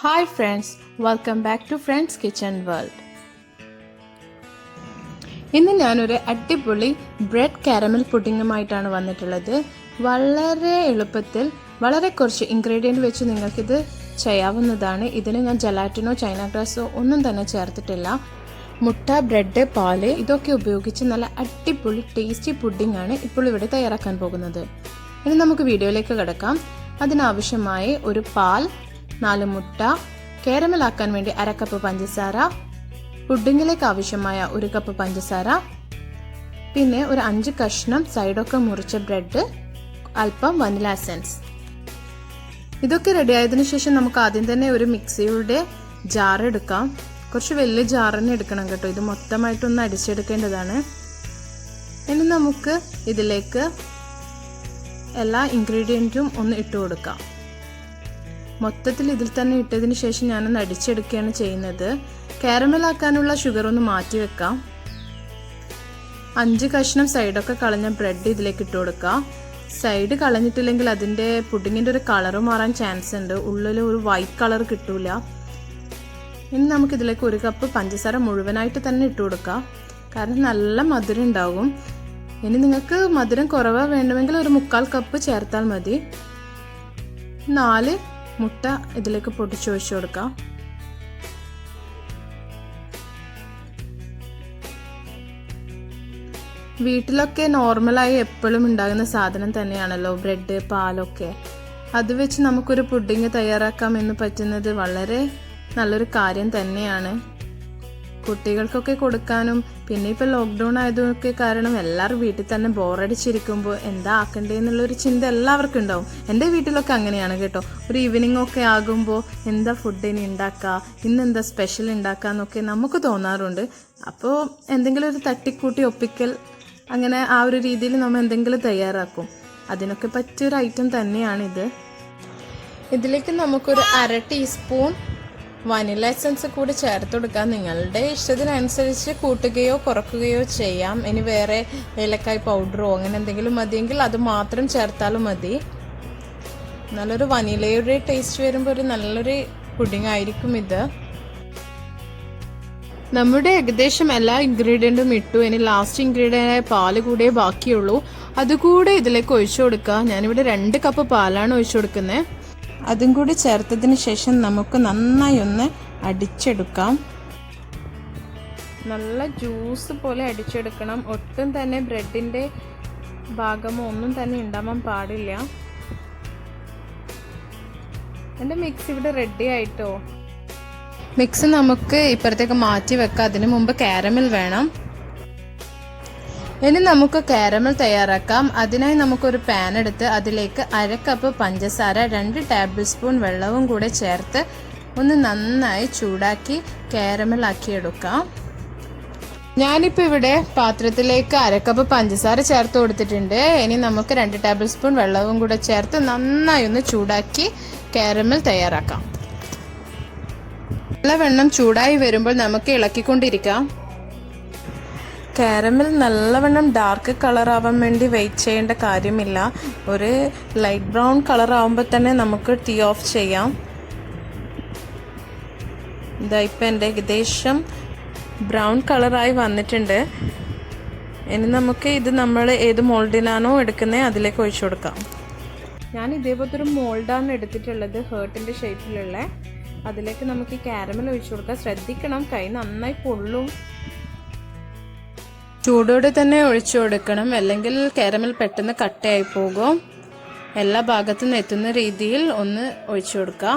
Hi friends, welcome back to Friends Kitchen World. ഇന്ന് ഞാനൊരു അടിപൊളി ബ്രെഡ് കാരമൽ പുഡിങ്ങുമായിട്ടാണ് വന്നിട്ടുള്ളത്. വളരെ എളുപ്പത്തിൽ വളരെ കുറച്ച് ഇൻഗ്രീഡിയൻറ്റ് വെച്ച് നിങ്ങൾക്കിത് ചെയ്യാവുന്നതാണ്. ഇതിന് ഞാൻ ജലാറ്റിനോ ചൈന ഗ്രാസോ ഒന്നും തന്നെ ചേർത്തിട്ടില്ല. മുട്ട, ബ്രെഡ്, പാല് ഇതൊക്കെ ഉപയോഗിച്ച് നല്ല അടിപൊളി ടേസ്റ്റി പുഡിംഗ് ആണ് ഇപ്പോൾ ഇവിടെ തയ്യാറാക്കാൻ പോകുന്നത്. ഇനി നമുക്ക് വീഡിയോയിലേക്ക് കിടക്കാം. അതിനാവശ്യമായി ഒരു പാൽ, 4 മുട്ട, കാരമലാക്കാൻ വേണ്ടി 1/2 കപ്പ് പഞ്ചസാര, പുഡിങ്ങിലേക്ക് ആവശ്യമായ 1 കപ്പ് പഞ്ചസാര, പിന്നെ ഒരു 5 കഷ്ണം സൈഡൊക്കെ മുറിച്ച ബ്രെഡ്, അല്പം വനില എസൻസ്. ഇതൊക്കെ റെഡി ആയതിനു ശേഷം നമുക്ക് ആദ്യം തന്നെ ഒരു മിക്സിയുടെ ജാർ എടുക്കാം. കുറച്ച് വലിയ ജാർ തന്നെ എടുക്കണം കേട്ടോ, ഇത് മൊത്തമായിട്ടൊന്ന് അടിച്ചെടുക്കേണ്ടതാണ്. ഇനി നമുക്ക് ഇതിലേക്ക് എല്ലാ ഇൻഗ്രീഡിയൻറ്റും ഒന്ന് ഇട്ട് കൊടുക്കാം. മൊത്തത്തിൽ ഇതിൽ തന്നെ ഇട്ടതിന് ശേഷം ഞാനൊന്ന് അടിച്ചെടുക്കുകയാണ് ചെയ്യുന്നത്. കാരമലാക്കാനുള്ള ഷുഗർ ഒന്ന് മാറ്റി വെക്കാം. 5 കഷ്ണം സൈഡൊക്കെ കളഞ്ഞ ബ്രെഡ് ഇതിലേക്ക് ഇട്ട് കൊടുക്കാം. സൈഡ് കളഞ്ഞിട്ടില്ലെങ്കിൽ അതിൻ്റെ പുഡിങ്ങിൻ്റെ ഒരു കളറ് മാറാൻ ചാൻസ് ഉണ്ട്, ഉള്ളിൽ ഒരു വൈറ്റ് കളർ കിട്ടൂല. ഇനി നമുക്കിതിലേക്ക് 1 കപ്പ് പഞ്ചസാര മുഴുവനായിട്ട് തന്നെ ഇട്ട് കൊടുക്കാം, കാരണം നല്ല മധുരം ഉണ്ടാകും. ഇനി നിങ്ങൾക്ക് മധുരം കുറവ് വേണമെങ്കിൽ ഒരു 1/4 കപ്പ് ചേർത്താൽ മതി. 4 മുട്ട ഇതിലേക്ക് പൊട്ടിച്ചൊഴിച്ചു കൊടുക്കാം. വീട്ടിലൊക്കെ നോർമലായി എപ്പോഴും ഉണ്ടാകുന്ന സാധനം തന്നെയാണല്ലോ ബ്രെഡ്, പാലൊക്കെ. അത് വെച്ച് നമുക്കൊരു പുഡിങ് തയ്യാറാക്കാം എന്ന് പറ്റുന്നത് വളരെ നല്ലൊരു കാര്യം തന്നെയാണ്. കുട്ടികൾക്കൊക്കെ കൊടുക്കാനും, പിന്നെ ഇപ്പോൾ ലോക്ക്ഡൗൺ ആയതൊക്കെ കാരണം എല്ലാവരും വീട്ടിൽ തന്നെ ബോറടിച്ചിരിക്കുമ്പോൾ എന്താ ആക്കണ്ടേന്നുള്ളൊരു ചിന്ത എല്ലാവർക്കും ഉണ്ടാവും. എൻ്റെ വീട്ടിലൊക്കെ അങ്ങനെയാണ് കേട്ടോ. ഒരു ഈവനിങ് ഒക്കെ ആകുമ്പോൾ എന്താ ഫുഡ് ഇനി ഉണ്ടാക്കുക, ഇന്നെന്താ സ്പെഷ്യൽ ഉണ്ടാക്കുക എന്നൊക്കെ നമുക്ക് തോന്നാറുണ്ട്. അപ്പോൾ എന്തെങ്കിലും ഒരു തട്ടിക്കൂട്ടി ഒപ്പിക്കൽ, അങ്ങനെ ആ ഒരു രീതിയിൽ നമ്മൾ എന്തെങ്കിലും തയ്യാറാക്കും. അതിനൊക്കെ പറ്റിയൊരു ഐറ്റം തന്നെയാണിത്. ഇതിലേക്ക് നമുക്കൊരു 1/2 ടീസ്പൂൺ വനില എസൻസ് കൂടി ചേർത്ത് കൊടുക്കാം. നിങ്ങളുടെ ഇഷ്ടത്തിനനുസരിച്ച് കൂട്ടുകയോ കുറക്കുകയോ ചെയ്യാം. ഇനി വേറെ ഏലക്കായ് പൗഡറോ അങ്ങനെ എന്തെങ്കിലും മതിയെങ്കിൽ അത് മാത്രം ചേർത്താലും മതി. നല്ലൊരു വനിലയുടെ ടേസ്റ്റ് വരുമ്പോൾ ഒരു നല്ലൊരു പുഡിംഗ് ആയിരിക്കും ഇത്. നമ്മുടെ ഏകദേശം എല്ലാ ഇൻഗ്രീഡിയൻറ്റും ഇട്ടു. ഇനി ലാസ്റ്റ് ഇൻഗ്രീഡിയൻ്റായ പാല് കൂടെ ബാക്കിയുള്ളൂ. അതുകൂടെ ഇതിലേക്ക് ഒഴിച്ചു കൊടുക്കുക. ഞാനിവിടെ 2 കപ്പ് പാലാണ് ഒഴിച്ചു കൊടുക്കുന്നത്. അതും കൂടി ചേർത്തതിന് ശേഷം നമുക്ക് നന്നായി ഒന്ന് അടിച്ചെടുക്കാം. നല്ല ജ്യൂസ് പോലെ അടിച്ചെടുക്കണം. ഒട്ടും തന്നെ ബ്രെഡിൻ്റെ ഭാഗമോ ഒന്നും തന്നെ ഉണ്ടാവാൻ പാടില്ല. എൻ്റെ മിക്സ് ഇവിടെ റെഡി ആയിട്ടോ. മിക്സ് നമുക്ക് ഇപ്പുറത്തേക്ക് മാറ്റി വെക്കാം. അതിന് മുമ്പ് കാരമൽ വേണം. ഇനി നമുക്ക് കാരമൽ തയ്യാറാക്കാം. അതിനായി നമുക്കൊരു പാൻ എടുത്ത് അതിലേക്ക് 1/2 കപ്പ് പഞ്ചസാര, 2 ടേബിൾ സ്പൂൺ വെള്ളവും കൂടെ ചേർത്ത് ഒന്ന് നന്നായി ചൂടാക്കി കാരമലാക്കി എടുക്കാം. ഞാനിപ്പോൾ ഇവിടെ പാത്രത്തിലേക്ക് 1/2 കപ്പ് പഞ്ചസാര ചേർത്ത് കൊടുത്തിട്ടുണ്ട്. ഇനി നമുക്ക് 2 ടേബിൾ സ്പൂൺ വെള്ളവും കൂടെ ചേർത്ത് നന്നായി ഒന്ന് ചൂടാക്കി കാരമൽ തയ്യാറാക്കാം. നല്ലവണ്ണം ചൂടായി വരുമ്പോൾ നമുക്ക് ഇളക്കിക്കൊണ്ടിരിക്കാം. കാരമൽ നല്ലവണ്ണം ഡാർക്ക് കളർ ആവാൻ വേണ്ടി വെയിറ്റ് ചെയ്യേണ്ട കാര്യമില്ല. ഒരു ലൈറ്റ് ബ്രൗൺ കളർ ആവുമ്പോൾ തന്നെ നമുക്ക് ടീ ഓഫ് ചെയ്യാം. ഇതാ ഇപ്പം എൻ്റെ ഏകദേശം ബ്രൗൺ കളറായി വന്നിട്ടുണ്ട്. ഇനി നമുക്ക് ഇത് നമ്മൾ ഏത് മോൾഡിനാണോ എടുക്കുന്നത് അതിലേക്ക് ഒഴിച്ചു കൊടുക്കാം. ഞാൻ ഇതേപോലത്തെ ഒരു മോൾഡാണ് എടുത്തിട്ടുള്ളത്, ഹേർട്ടിൻ്റെ ഷേപ്പിലുള്ള. അതിലേക്ക് നമുക്ക് ഈ കാരമൽ ഒഴിച്ചു കൊടുക്കാം. ശ്രദ്ധിക്കണം, കൈ നന്നായി പൊള്ളും. ചൂടോടെ തന്നെ ഒഴിച്ചു കൊടുക്കണം, അല്ലെങ്കിൽ കാരമൽ പെട്ടെന്ന് കട്ടയായി പോകും. എല്ലാ ഭാഗത്തും നിന്ന് എത്തുന്ന രീതിയിൽ ഒന്ന് ഒഴിച്ചു കൊടുക്കുക.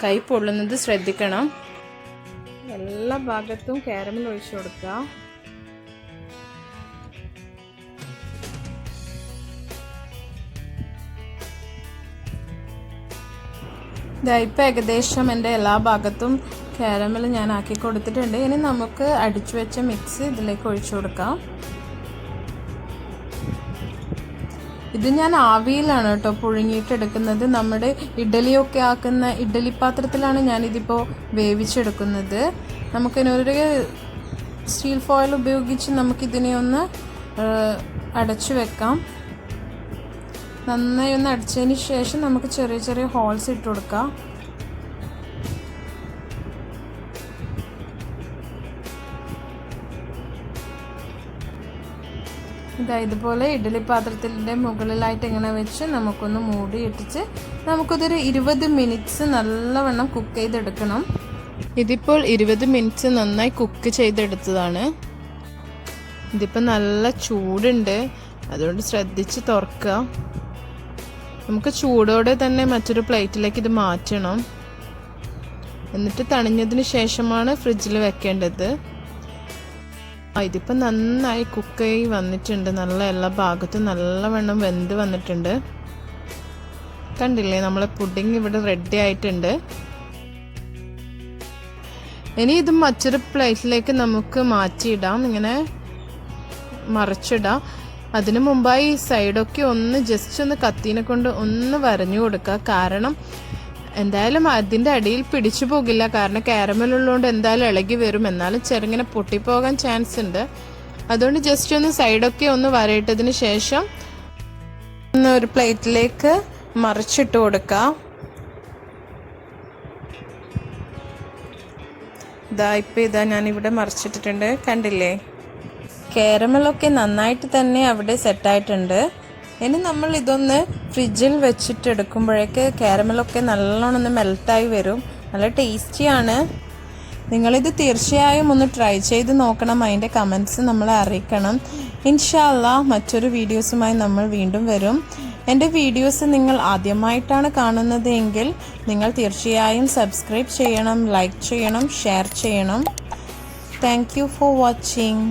കൈ പൊള്ളുന്നത് ശ്രദ്ധിക്കണം. എല്ലാ ഭാഗത്തും കാരമൽ ഒഴിച്ചു കൊടുക്കുക. ഇപ്പം ഏകദേശം എൻ്റെ എല്ലാ ഭാഗത്തും കാരമൽ ഞാൻ ആക്കി കൊടുത്തിട്ടുണ്ട്. ഇനി നമുക്ക് അടിച്ചു വെച്ച മിക്സ് ഇതിലേക്ക് ഒഴിച്ചു കൊടുക്കാം. ഇത് ഞാൻ ആവിയിലാണ് കേട്ടോ പുഴുങ്ങിയിട്ടെടുക്കുന്നത്. നമ്മുടെ ഇഡ്ഡലിയൊക്കെ ആക്കുന്ന ഇഡ്ഡലി പാത്രത്തിലാണ് ഞാനിതിപ്പോൾ വേവിച്ചെടുക്കുന്നത്. നമുക്കിനൊരു സ്റ്റീൽ ഫോയിൽ ഉപയോഗിച്ച് നമുക്കിതിനെ ഒന്ന് അടച്ചു വെക്കാം. നന്നായി ഒന്ന് അടിച്ചതിന് ശേഷം നമുക്ക് ചെറിയ ചെറിയ ഹോൾസ് ഇട്ട് കൊടുക്കാം. ഇതുപോലെ ഇഡ്ഡലി പാത്രത്തിൻ്റെ മുകളിലായിട്ട് ഇങ്ങനെ വെച്ച് നമുക്കൊന്ന് മൂടി ഇട്ടിച്ച് നമുക്കതൊരു 20 മിനിറ്റ്സ് നല്ലവണ്ണം കുക്ക് ചെയ്തെടുക്കണം. ഇതിപ്പോൾ 20 മിനിറ്റ്സ് നന്നായി കുക്ക് ചെയ്തെടുത്തതാണ്. ഇതിപ്പോൾ നല്ല ചൂടുണ്ട്, അതുകൊണ്ട് ശ്രദ്ധിച്ച് തുറക്കുക. നമുക്ക് ചൂടോടെ തന്നെ മറ്റൊരു പ്ലേറ്റിലേക്ക് ഇത് മാറ്റണം. എന്നിട്ട് തണിഞ്ഞതിന് ശേഷമാണ് ഫ്രിഡ്ജിൽ വെക്കേണ്ടത്. ഇതിപ്പോൾ നന്നായി കുക്കായി വന്നിട്ടുണ്ട്. നല്ല എല്ലാ ഭാഗത്തും നല്ലവണ്ണം വെന്ത് വന്നിട്ടുണ്ട്. കണ്ടില്ലേ, നമ്മളെ പുഡിങ് ഇവിടെ റെഡി ആയിട്ടുണ്ട്. ഇനി ഇത് മറ്റൊരു പ്ലേറ്റിലേക്ക് നമുക്ക് മാറ്റിയിടാം. ഇങ്ങനെ മറിച്ചിടാം. അതിനു മുമ്പായി സൈഡൊക്കെ ജസ്റ്റ് ഒന്ന് കത്തീനെ കൊണ്ട് ഒന്ന് വരഞ്ഞു കൊടുക്കുക. കാരണം എന്തായാലും അതിൻ്റെ അടിയിൽ പിടിച്ചു പോകില്ല, കാരണം കാരമൽ ഉള്ളതുകൊണ്ട് എന്തായാലും ഇളകി വരും. എന്നാലും ചെറുങ്ങനെ പൊട്ടിപ്പോകാൻ ചാൻസ് ഉണ്ട്. അതുകൊണ്ട് ജസ്റ്റ് ഒന്ന് സൈഡൊക്കെ ഒന്ന് വരയിട്ടതിന് ശേഷം ഒരു പ്ലേറ്റിലേക്ക് മറിച്ചിട്ട് കൊടുക്കാം. ഇതാ ഞാനിവിടെ മറിച്ചിട്ടിട്ടുണ്ട്. കണ്ടില്ലേ, കാരമലൊക്കെ നന്നായിട്ട് തന്നെ അവിടെ സെറ്റായിട്ടുണ്ട്. ഇനി നമ്മൾ ഇതൊന്ന് ഫ്രിഡ്ജിൽ വെച്ചിട്ട് എടുക്കുമ്പോഴേക്ക് കാരമലൊക്കെ നല്ലോണം ഒന്ന് മെൽറ്റായി വരും. നല്ല ടേസ്റ്റിയാണ്. നിങ്ങളിത് തീർച്ചയായും ഒന്ന് ട്രൈ ചെയ്ത് നോക്കണം. അതിൻ്റെ കമൻറ്റ്സ് നമ്മളെ അറിയിക്കണം. ഇൻഷാ അല്ലാഹ് മറ്റൊരു വീഡിയോസുമായി നമ്മൾ വീണ്ടും വരും. എൻ്റെ വീഡിയോസ് നിങ്ങൾ ആദ്യമായിട്ടാണ് കാണുന്നത് എങ്കിൽ നിങ്ങൾ തീർച്ചയായും സബ്സ്ക്രൈബ് ചെയ്യണം, ലൈക്ക് ചെയ്യണം, ഷെയർ ചെയ്യണം. Thank you for watching.